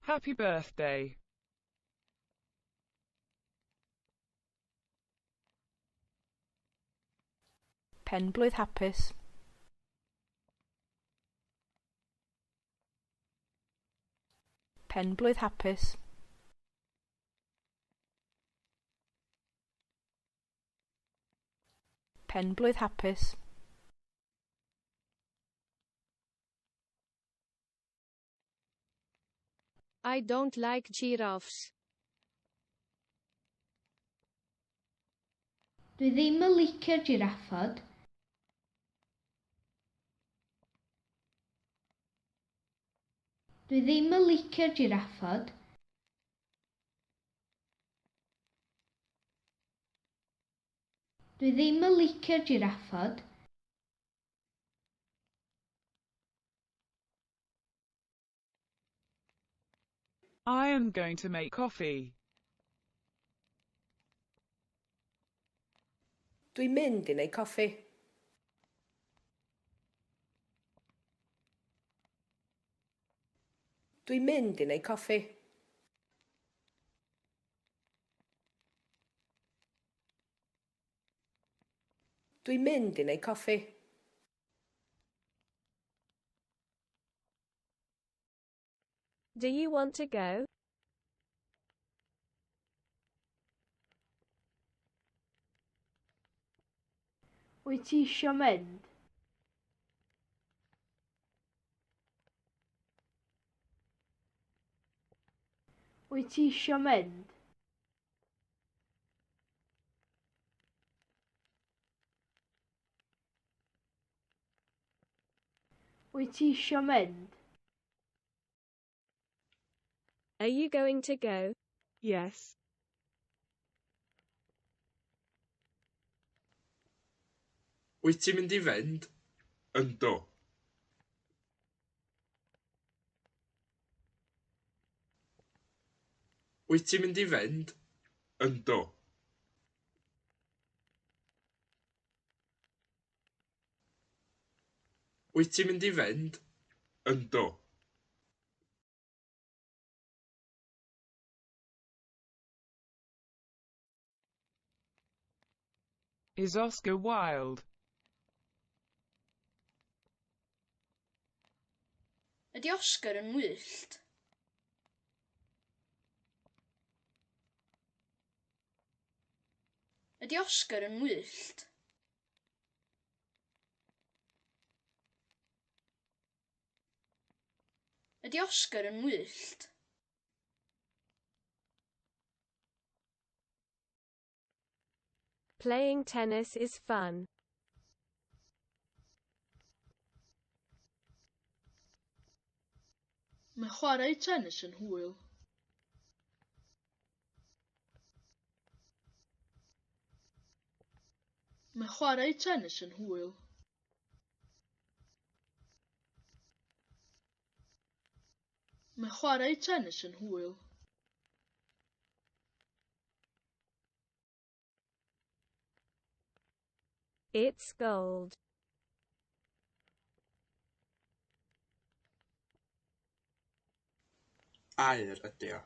Happy birthday. Penblwydd hapus. Penblwydd hapus. Penblwydd hapus. I don't like giraffes. Dwi ddim yn licio jiraffod. Dwi ddim yn licio jiraffod. Dwi ddim yn licio jiraffod. I am going to make coffee. Dwi'n mynd i neud coffi. Dwi'n mynd i neud coffi. Dwi'n mynd i neud coffi. Do you want to go? Wyt ti isio mynd? Wyt ti isio mynd? Wyt ti isio mynd? Are you going to go? Yes. Wyt ti'n mynd i fynd? Yndw. Wyt ti'n mynd i fynd? Yndw. Wyt ti'n mynd i fynd? Yndw. Is Oscar wild? Ydy Oscar yn wyllt? Ydy Oscar yn wyllt? Ydy Oscar yn wyllt? Playing tennis is fun. Mae chwarae tennis yn hwyl. Mae chwarae tennis yn hwyl. Mae chwarae tennis yn hwyl. It's gold. Aur ydi o.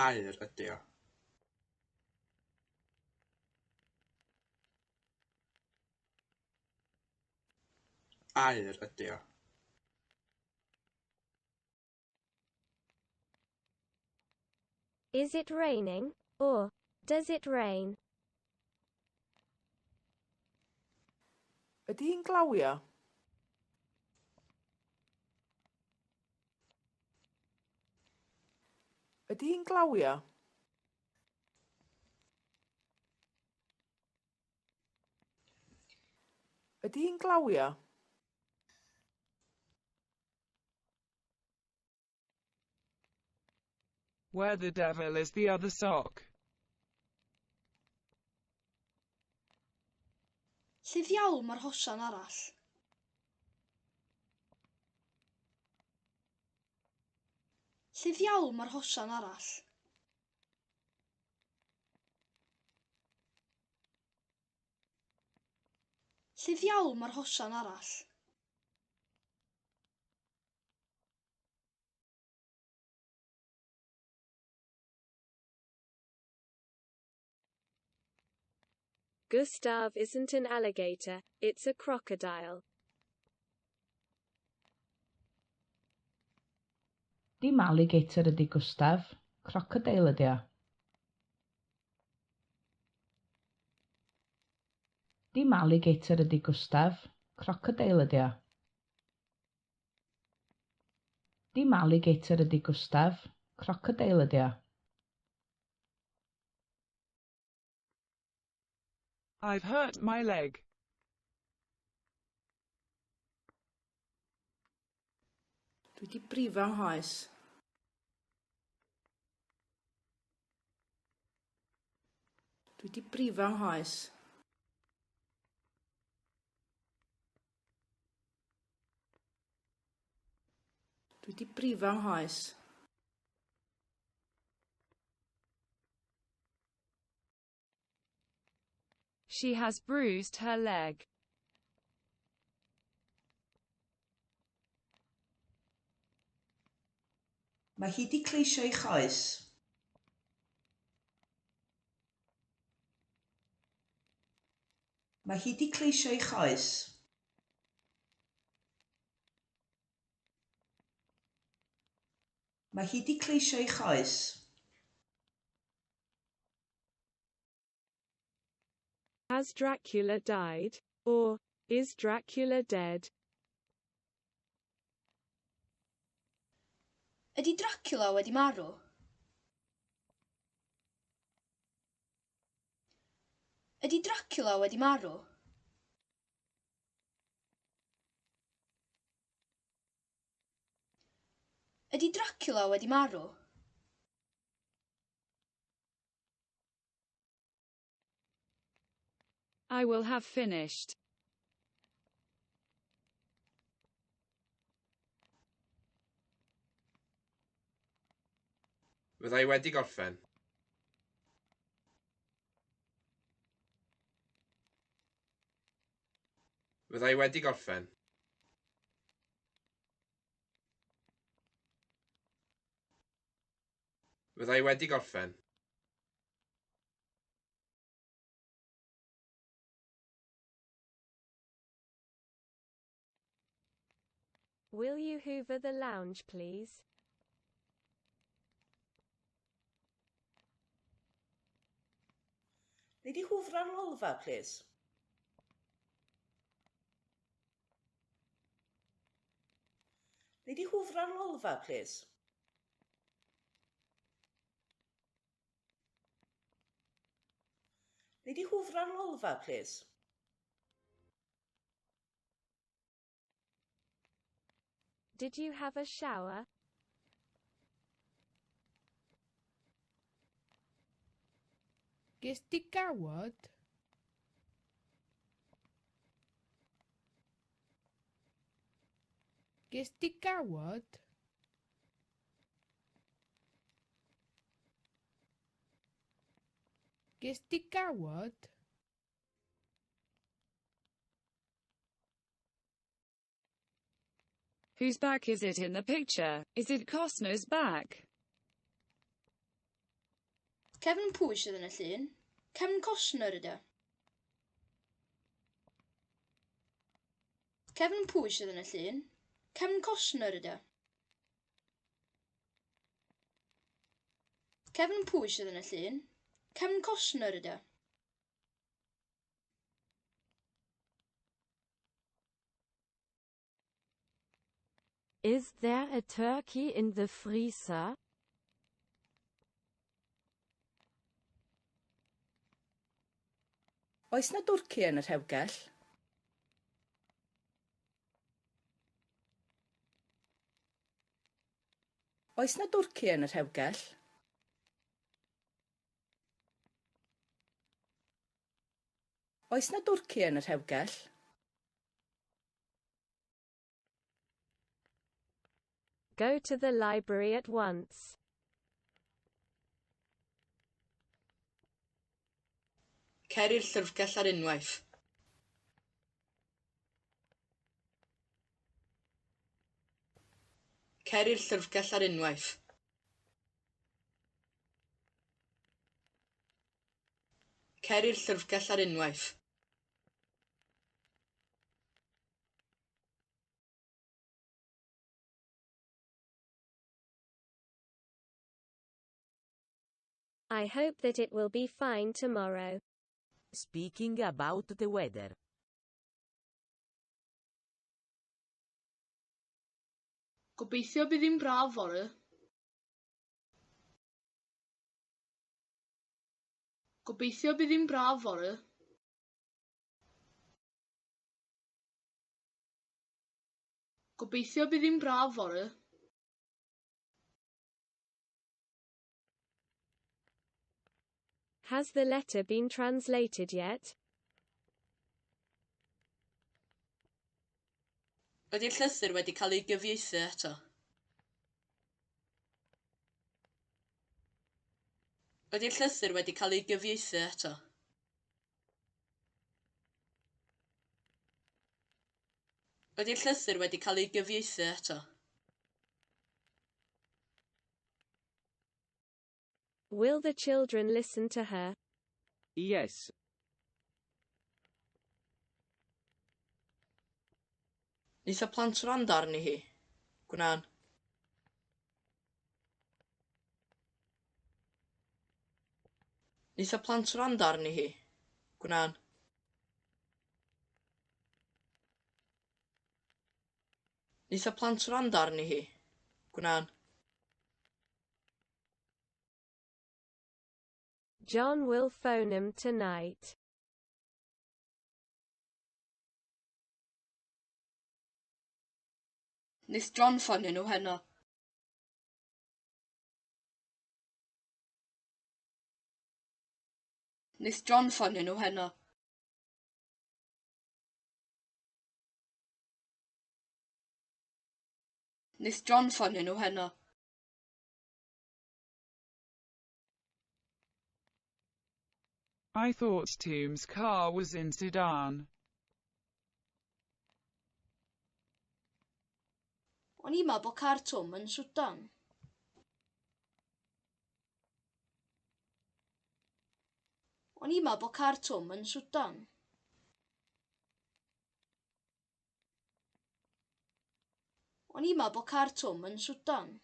Aur ydi o. Aur ydi o. Is it raining? Or does it rain? Ydy hi'n glawio? Ydy hi'n glawio? Ydy hi'n glawio? Where the devil is the other sock? Lle ddiawl mae'r hosan arall? Lle ddiawl mae'r hosan arall? Lle ddiawl mae'r hosan arall? Gustav isn't an alligator, it's a crocodile. Dim alligator ydi Gustaf, crocodile ydi o. Dim alligator ydi Gustaf, crocodile ydi o. Dim alligator ydi Gustaf, crocodile ydi o. I've hurt my leg. Dwi 'di brifo nghoes. Dwi 'di brifo nghoes. Dwi 'di brifo nghoes. She has bruised her leg. Mae hi 'di cleisio ei choes. Mae hi 'di cleisio ei choes. Mae hi 'di cleisio ei choes. Has Dracula died? Or, is Dracula dead? Ydy Dracula wedi marw? Ydy Dracula wedi marw? Ydy Dracula wedi marw? I will have finished. Fyddai wedi gorffen. Fyddai wedi gorffen. Fyddai wedi gorffen. Will you hoover the lounge, please? Nei di hwfro'r lolfa, please? Nei di hwfro'r lolfa, please? Nei di hwfro'r lolfa, please? Did you have a shower? Ges di gawod? Ges di gawod? Ges di gawod? Whose back is it in the picture? Is it Costner's back? Kevin pwy sydd yn y llun? Kevin Costner ydy o. Kevin pwy sydd yn y llun? Kevin Costner ydy o. Kevin pwy sydd yn y llun? Kevin Costner ydy o. Is there a turkey in the freezer? Oes na dwrci yn y rhewgell? Oes na dwrci yn y rhewgell? Oes na dwrci yn y rhewgell? Go to the library at once. Cer i'r llyfrgell ar unwaith. Cer i'r llyfrgell ar unwaith. Cer i'r llyfrgell ar unwaith. I hope that it will be fine tomorrow. Speaking about the weather. Gobeithio bydd hi'n braf fory. Gobeithio bydd hi'n braf fory. Gobeithio bydd hi'n braf fory. Has the letter been translated yet? Ydy'r llythyr wedi cael ei gyfieithu eto? Ydy'r llythyr wedi cael ei gyfieithu eto? Ydy'r llythyr wedi cael ei gyfieithu eto? Will the children listen to her? Yes. Nith y plant rand arni hi. Gwna'n. Nith y plant rand arni hi. Gwna'n. Nith y plant rand arni hi. Gwna'n. John will phone him tonight. Nith John ffonio nhw heno. Nith John ffonio nhw heno. Nith John ffonio nhw heno. I thought Tom's car was in Sudan. O'n i'n meddwl bod car Tom yn Sudan. O'n i'n meddwl bod car Tom yn Sudan. O'n i'n meddwl bod car Tom yn Sudan.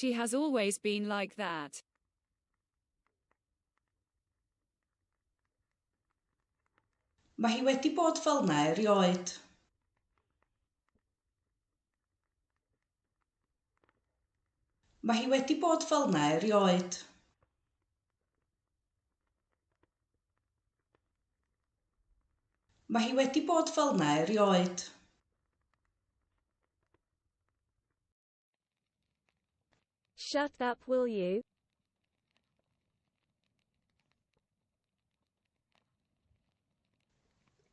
She has always been like that. Mae hi wedi bod fel yna erioed. Mae hi wedi bod fel yna erioed. Mae hi wedi bod fel yna erioed. Shut up, will you?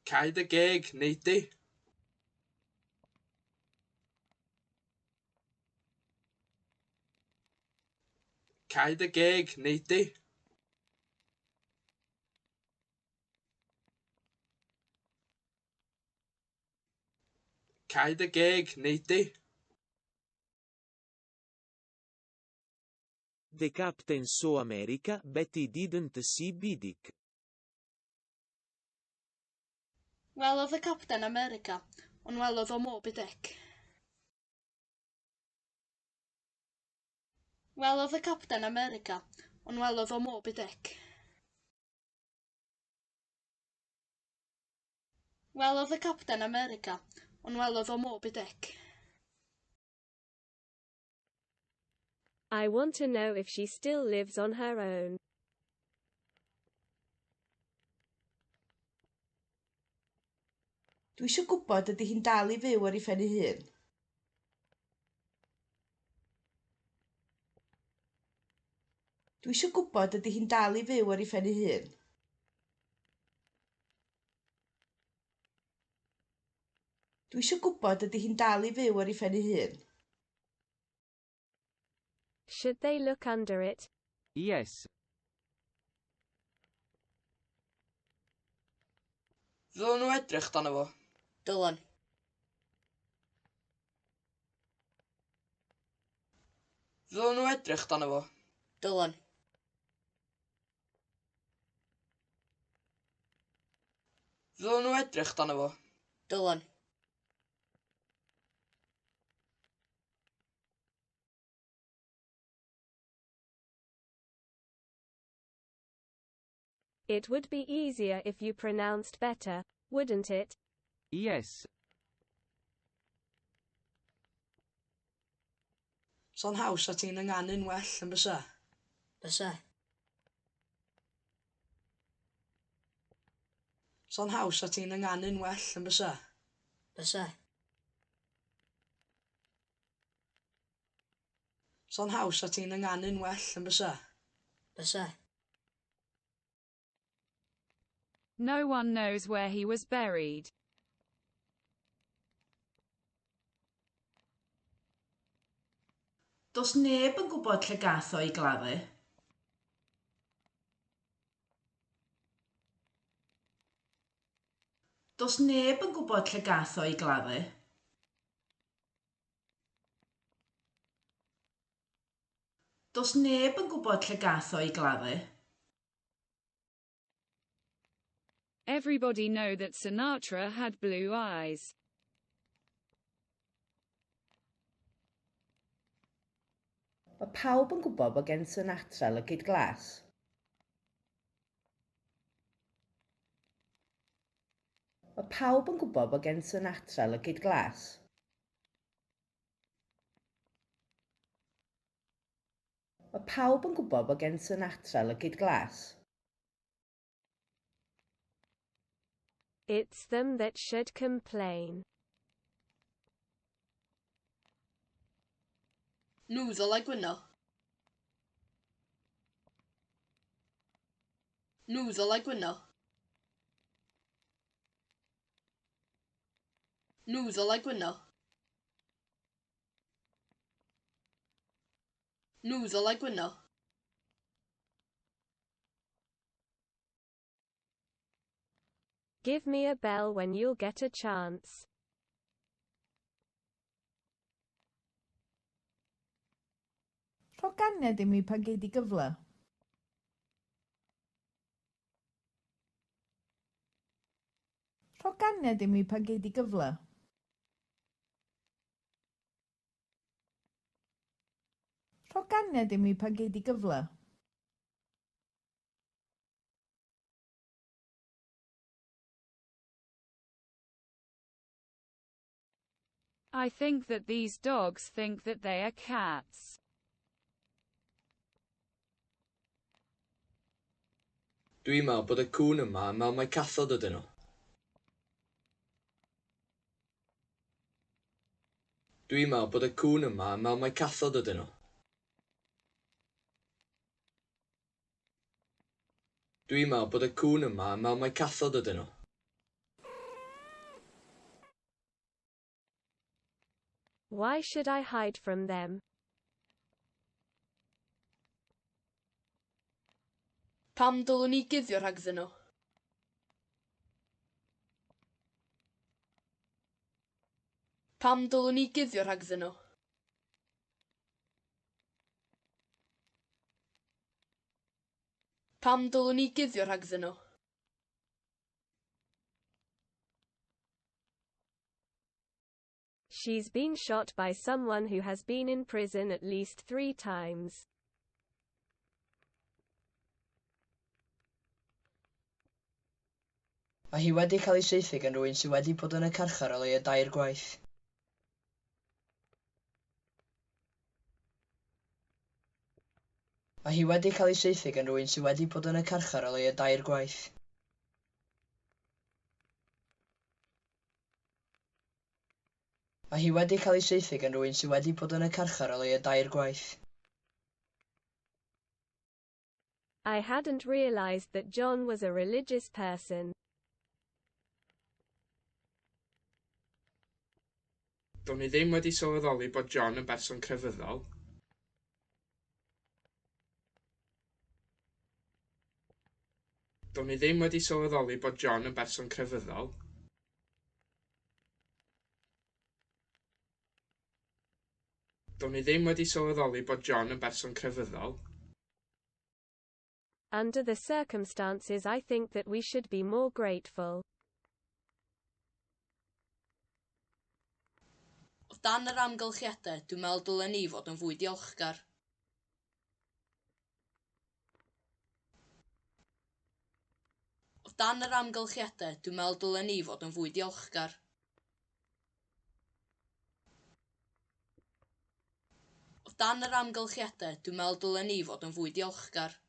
Cau dy geg, neidi. Cau dy geg, neidi. Cau dy geg, neidi. The captain saw America, but he didn't see Bidik. Welodd y Capten America, ond welodd o Moby Dick. Welodd y Capten America, ond welodd o Moby Dick. Welodd y Capten America, ond welodd o Moby Dick. I want to know if she still lives on her own. Dwi eisiau gwybod ydy hi'n dal I fyw ar ei phen ei hun. Dwi eisiau gwybod ydy hi'n dal I fyw ar ei phen ei hun. Dwi eisiau gwybod ydy hi'n dal I fyw ar ei phen ei hun. Should they look under it? Yes. Ddylen nhw edrych dan fo? Dylan. Ddylen nhw edrych dan fo? Dylan. Ddylen nhw edrych dan fo? Dylan. It would be easier if you pronounced better, wouldn't it? Yes. So'n haws a ti'n ynganu'n well yn bysa? Bysa. So'n haws a ti'n ynganu'n well yn bysa? Bysa. So'n haws a ti'n ynganu'n well yn bysa? Bysa. No one knows where he was buried. Does neb yn gwybod lle gath o i gladdu. Does neb yn gwybod lle gath o i gladdu. Does neb yn gwybod lle gath o i gladdu. Everybody know that Sinatra had blue eyes. Mae pawb yn gwybod bod gen Sinatra lygyd glas. Mae pawb yn gwybod bod gen Sinatra lygyd glas. Mae pawb yn gwybod bod gen Sinatra lygyd glas. It's them that should complain. Nhw ddylai gwyno. Nhw ddylai gwyno. Nhw ddylai gwyno. Nhw ddylai gwyno. Give me a bell when you'll get a chance. Rho ganed i mi pan gei di gyfle. Rho ganed i mi pan gei di gyfle. Rho ganed i mi pan gei di gyfle. I think that these dogs think that they are cats. Dwi'n meddwl bod y cŵn yma yn meddwl mai cathod ydyn nhw. Dwi'n meddwl bod y cŵn yma yn meddwl mai cathod ydyn nhw. Dwi'n meddwl bod y cŵn yma yn meddwl mai cathod ydyn nhw. Why should I hide from them? Pam dylwn ni guddio rhagddyn nhw? Pam dylwn ni guddio rhagddyn nhw? Pam dylwn ni guddio rhagddyn nhw? She's been shot by someone who has been in prison at least 3 times. Mae hi wedi cael ei saethu gan rywun sydd wedi bod yn y carchar o leia 2 gwaith. Mae hi wedi cael ei saethu gan rywun sydd wedi bod yn y carchar o leia 2 gwaith. Mae hi wedi cael ei saethu gan rywun sydd wedi bod yn y carchar o leia 2 gwaith. I hadn't realized that John was a religious person. Do'n i ddim wedi sylweddoli bod John yn berson crefyddol. Do'n i ddim wedi sylweddoli bod John yn berson crefyddol. Do'n i ddim wedi sylweddoli bod John yn berson crefyddol. Under the circumstances, I think that we should be more grateful. O dan yr amgylchiadau, dwi'n meddwl dylen ni fod yn fwy diolchgar. O dan yr amgylchiadau, dwi'n meddwl dylen ni fod yn fwy diolchgar. O dan yr amgylchiadau, dwi'n meddwl dylen ni fod yn fwy diolchgar.